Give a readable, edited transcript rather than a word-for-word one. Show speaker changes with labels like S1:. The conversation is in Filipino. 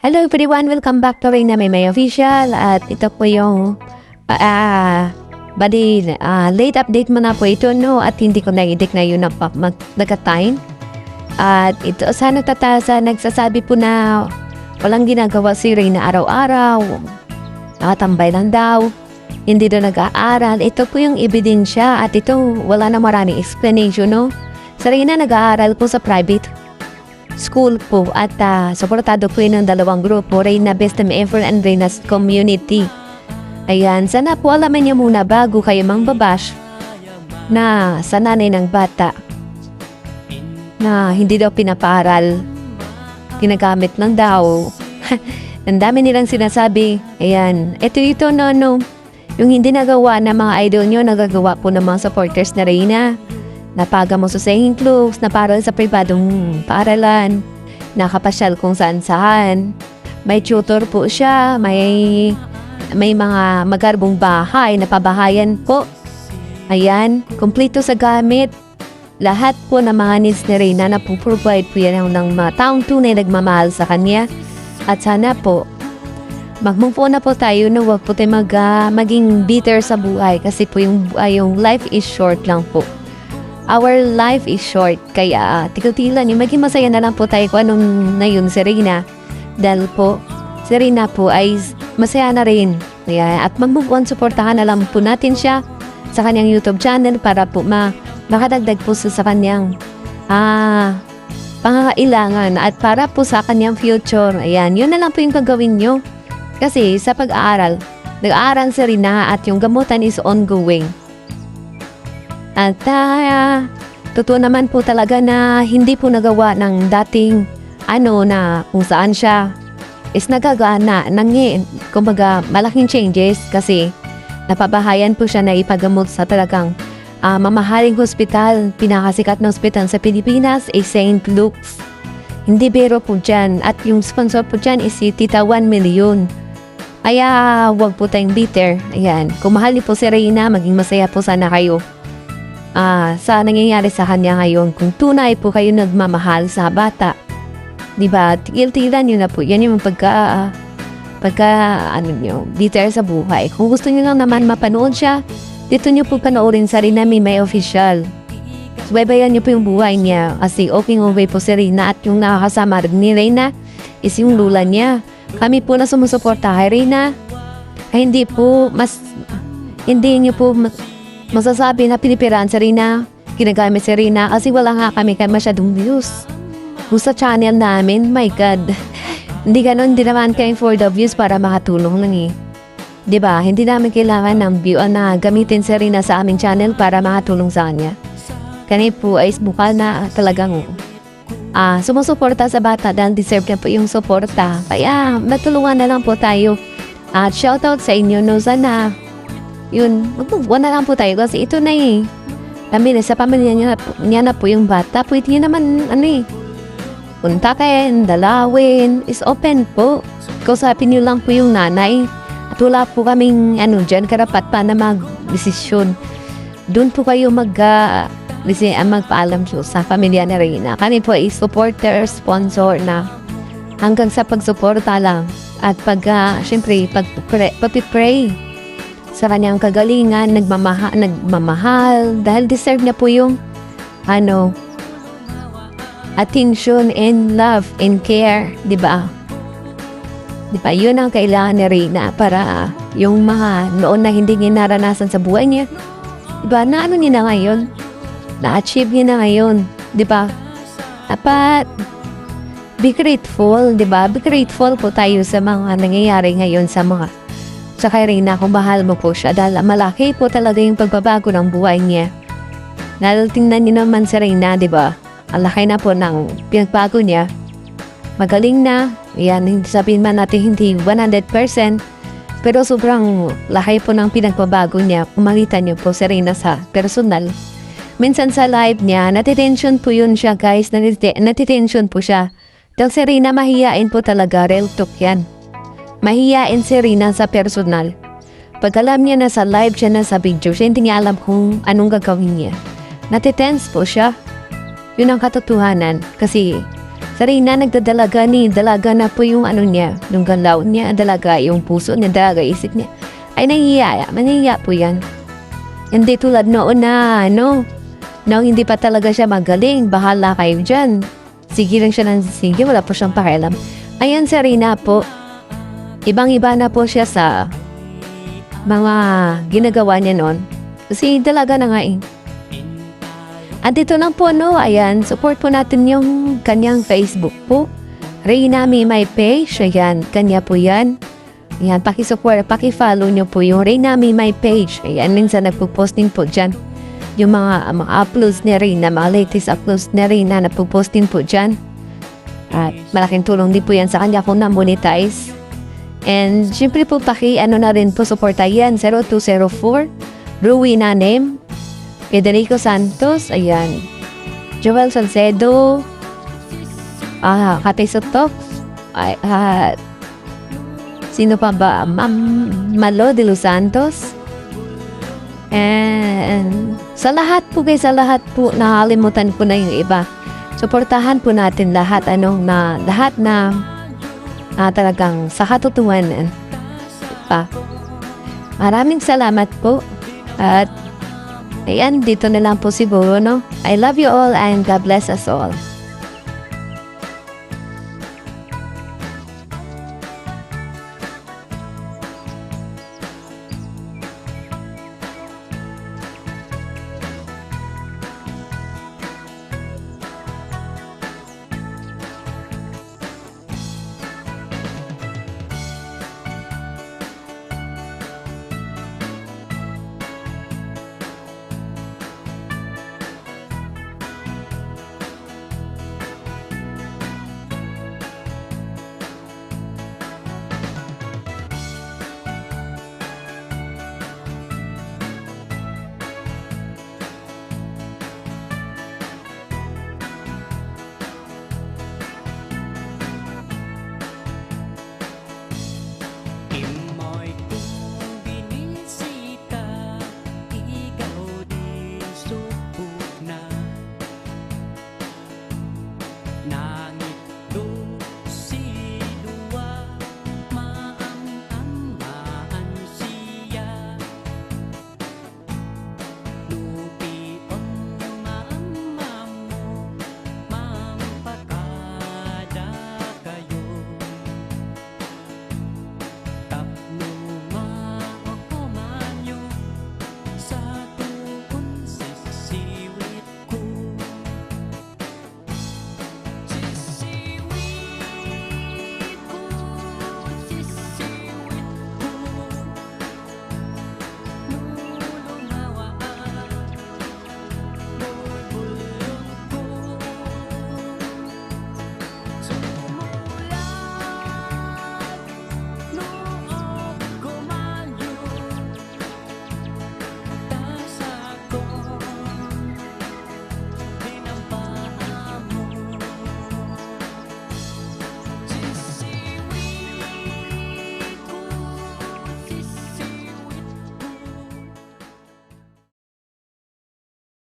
S1: Hello everyone! Welcome back to Reyna May Official at ito po yung late update mo na po ito, no? At hindi ko na-edit na yun nagka-time. At ito, sana tatasa nagsasabi po na walang ginagawa si Reyna araw-araw. Nakatambay lang daw. Hindi daw nag-aaral. Ito po yung ebidensya at ito wala na maraming explanation, no? Si Reyna nag-aaral po sa private school po at suportado po yun ng dalawang grupo, Reyna Best Time Ever and Reyna's Community. Ayan, sana po alaman niyo muna bago kayo mangbabash na sa nanay ng bata na hindi daw pinapaaral, ginagamit lang daw. Ang dami nilang sinasabi. Ayan, ito no, yung hindi nagawa ng mga idol nyo, nagagawa po ng mga supporters na Reyna. Napaga mo sa St. Luke's, naparal sa pribadong paaralan, nakapasyal kung saan-saan. May tutor po siya, may mga magarbong bahay, napabahayan po. Ayan, kumpleto sa gamit. Lahat po ng mga needs ni Reyna na po provide po yan ng mga taong tunay nagmamahal sa kanya. At sana po, mag-move on na po tayo na huwag po tayo maging bitter sa buhay kasi po yung life is short lang po. Our life is short, kaya tigil-tigilan yung maging masaya na lang po tayo kung anong na yun si Reyna. Dahil po, si Reyna po ay masaya na rin. Kaya, at mag-move on, supportahan na lang po natin siya sa kanyang YouTube channel para po makadagdag po sa kanyang pangangailangan at para po sa kanyang future. Ayan, yun na lang po yung gagawin nyo. Kasi sa pag-aaral, nag-aaral si Reyna at yung gamutan is ongoing. At totoo naman po talaga na hindi po nagawa ng dating na kung saan siya is nagagawa na kumbaga malaking changes kasi napabahayan po siya na ipagamot sa talagang mamahaling hospital. Pinakasikat na hospital sa Pilipinas ay St. Luke's. Hindi biro po dyan at yung sponsor po dyan is si Tita 1 million. Kaya wag po tayong bitter. Ayan, kung mahal niyo po si Reyna, maging masaya po sana kayo sa nangyayari sa kanya ngayon kung tunay po kayo nagmamahal sa bata. Diba? Tigil-tigilan nyo na po. Yan yung bitter sa buhay. Kung gusto nyo lang naman mapanood siya, dito nyo po panoorin sa Reyna May Official. Subaybayan nyo po yung buhay niya kasi okay po si Reyna at yung nakakasama rin ni Reyna is yung lula niya. Kami po na sumusuporta kay Reyna ay hindi nyo po masasabi na pinipiraan si Reyna, ginagamit si Reyna kasi wala nga kami masyadong views. Kung sa channel namin, my God, hindi naman kayo for the views para makatulong lang eh. Diba? Hindi namin kailangan ng view na gamitin si Reyna sa aming channel para makatulong sa kanya. Kani po ay bukal na talagang sumusuporta sa bata dahil deserve na po yung suporta. Kaya matulungan na lang po tayo. At shoutout sa inyo, no, sana yun, mag-move na lang po tayo kasi ito na eh. Sa pamilya niya na po yung bata. Pwede niya naman, puntakin, dalawin, is open po. Kausapin niyo lang po yung nanay. At wala po kaming, dyan, karapat pa na mag-desisyon. Doon po kayo magpaalam sa pamilya ni Reyna. Kami po ay supporter, sponsor na hanggang sa pagsuporta lang. At syempre, pag-pray sa kanyang kagalingan, nagmamahal dahil deserve na po yung attention and love and care, di ba? Di ba? Yun ang kailangan ni Reyna para yung mga noon na hindi niya naranasan sa buhay niya, di ba? Na niya na ngayon? Na-achieve niya na ngayon, di ba? Dapat be grateful, di ba? Be grateful po tayo sa mga nangyayari ngayon sa kay Reyna kung mahal mo po siya dahil malaki po talaga yung pagbabago ng buhay niya. Dahil tingnan niyo naman si Reyna, di ba? Ang laki na po ng pinagbago niya. Magaling na. Yan, sabihin man natin hindi 100%. Pero sobrang laki po ng pinagbabago niya. Kung makita niyo po si Reyna sa personal. Minsan sa live niya, natitension po yun siya, guys. Natitension po siya. Dahil si Reyna mahihain po talaga. Real talk yan. Mahihain si Reyna sa personal. Pag alam niya na sa live siya na sa video, siya hindi niya alam kung anong gagawin niya. Natitense po siya. Yun ang katotohanan. Kasi Sa Reyna, nagdadalaga ni, dalaga na po yung ano niya, yung galaw niya, dalaga yung puso niya, dalaga isip niya. Ay, nahihiya po yan. Hindi tulad noon na, hindi pa talaga siya magaling, bahala kayo dyan. Sige lang siya ng sige, wala po siyang pakialam. Ayan si Reyna po, ibang-iba na po siya sa mga ginagawa niya noon. Kasi dalaga na nga eh. At dito lang po, ayan, support po natin yung kanyang Facebook po. Reyna May My Page, ayan, kanya po yan. Ayan, pakisupport, pakifollow nyo po yung Reyna May My Page. Ayan, minsan nagpo-posting po dyan. Yung mga uploads ni Reyna, mga latest uploads ni Reyna, nagpo-posting po dyan. At malaking tulong din po yan sa kanya kung na-monetize. And syempre po, na rin po, supporta yan, 0204, Rowena Name, Federico Santos, ayan. Joel Salcedo, Katay Sotok, sino pa ba? Malo de los Santos. And sa lahat po guys, nakalimutan ko na yung iba. Suportahan po natin lahat, lahat na talagang sa katotohanan. Maraming salamat po. At ayan, dito na lang po siguro, I love you all and God bless us all.
S2: Na